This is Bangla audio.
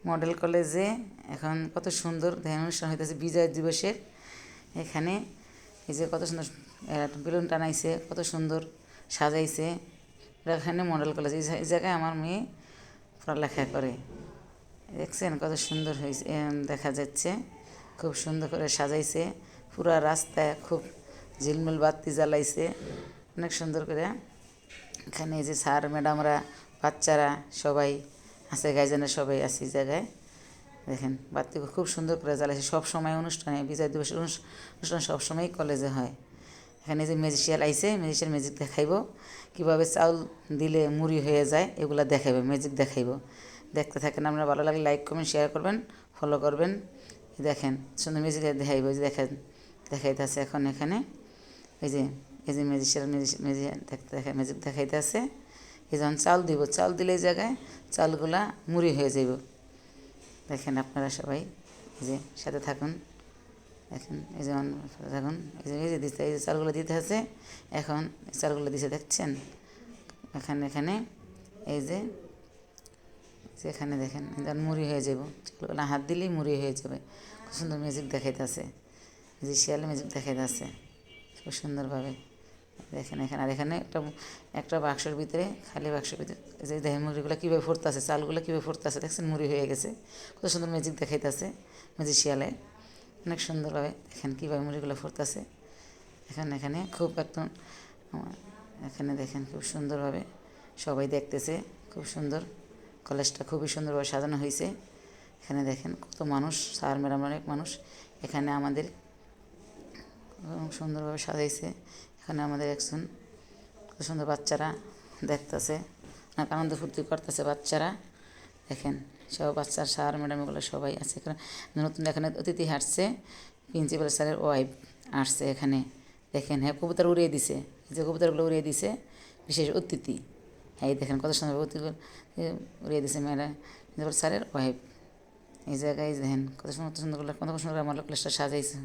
মডেল কলেজে এখন কত সুন্দর ধ্যান অনুষ্ঠান হইতেছে বিজয় দিবসের। এখানে এই যে কত সুন্দর বেলুন টানাইছে, কত সুন্দর সাজাইছে। এখানে মডেল কলেজ, এই জায়গায় আমার মেয়ে পড়ালেখা করে। দেখছেন কত সুন্দর হয়েছে, দেখা যাচ্ছে খুব সুন্দর করে সাজাইছে। পুরা রাস্তায় খুব ঝিলমিল বাতি জ্বালাইছে অনেক সুন্দর করে। এখানে এই যে স্যার ম্যাডামরা, বাচ্চারা সবাই আছে, গাইজেনের সবাই আছে এই জায়গায়। দেখেন বাতি খুব সুন্দর করে জ্বালাইছে। সব সময় অনুষ্ঠানে, বিজয় দিবসের অনুষ্ঠান সবসময়ই কলেজে হয়। এখানে যে ম্যাজিশিয়ান আইছে, ম্যাজিশিয়ান ম্যাজিক দেখাইব, কীভাবে চাউল দিলে মুড়ি হয়ে যায় এগুলো দেখাইব, ম্যাজিক দেখাইব। দেখতে থাকেন আপনারা, ভালো লাগলে লাইক কমেন্ট শেয়ার করবেন, ফলো করবেন। দেখেন সুন্দর ম্যাজিক দেখাইব, যে দেখাইতেছে এখন এখানে। এই যে ম্যাজিশিয়ান ম্যাজিক দেখাইতেছে। এই যখন চাউল দিব, চাউল দিলে এই জায়গায় চাউলগুলা মুড়ি হয়ে যাইব। দেখেন আপনারা সবাই এই যে সাথে থাকুন। দেখেন এই যেমন থাকুন, এই যে দিতে, এই যে চালগুলো দিতে আছে এখন, চালগুলো দিছে দেখছেন। এখানে এই যে এখানে দেখেন মুড়ি হয়ে যাব, চালগুলো হাত দিলেই মুড়ি হয়ে যাবে। খুব সুন্দর ম্যাজিক দেখাইতেছে, এই যে শিয়ালে ম্যাজিক দেখাইতেছে খুব সুন্দরভাবে। দেখেন এখানে, আর এখানে একটা বাক্সের ভিতরে, খালি বাক্সের ভিতরে এই যে দেখেন মুড়িগুলো কীভাবে ফুটতেছে, চালগুলো কীভাবে ফুটতেছে দেখছেন, মুড়ি হয়ে গেছে। কত সুন্দর ম্যাজিক দেখাইতেছে ম্যাজিশিয়ালে, অনেক সুন্দরভাবে। দেখেন কীভাবে মুড়িগুলো ফুটতেছে। এখানে খুব একদম, এখানে দেখেন খুব সুন্দরভাবে সবাই দেখতেছে। খুব সুন্দর কলেজটা, খুবই সুন্দরভাবে সাজানো হয়েছে। এখানে দেখেন কত মানুষ, স্যার ম্যাডাম অনেক মানুষ এখানে আমাদের সুন্দরভাবে সাজাইছে। এখানে আমাদের একজন কত সুন্দর বাচ্চারা দেখতেছে, অনেক আনন্দ ফুর্তি করতেছে বাচ্চারা। দেখেন সব বাচ্চার স্যার ম্যাডাম এগুলো সবাই আছে এখানে। নতুন এখানে অতিথি হাঁটছে, প্রিন্সিপাল স্যারের ওয়াইফ আসছে এখানে। দেখেন হ্যাঁ কবুতর উড়িয়ে দিছে, যে কবুতরগুলো উড়িয়ে দিছে বিশেষ অতিথি। হ্যাঁ এই দেখেন কত সুন্দর অতিথি উড়িয়ে দিছে ম্যাডাম প্রিন্সিপাল স্যারের ওয়াইফ। এই জায়গায় দেখেন কত সুন্দর সুন্দর, কত সুন্দর আমার ক্লাসটা সাজাইছে।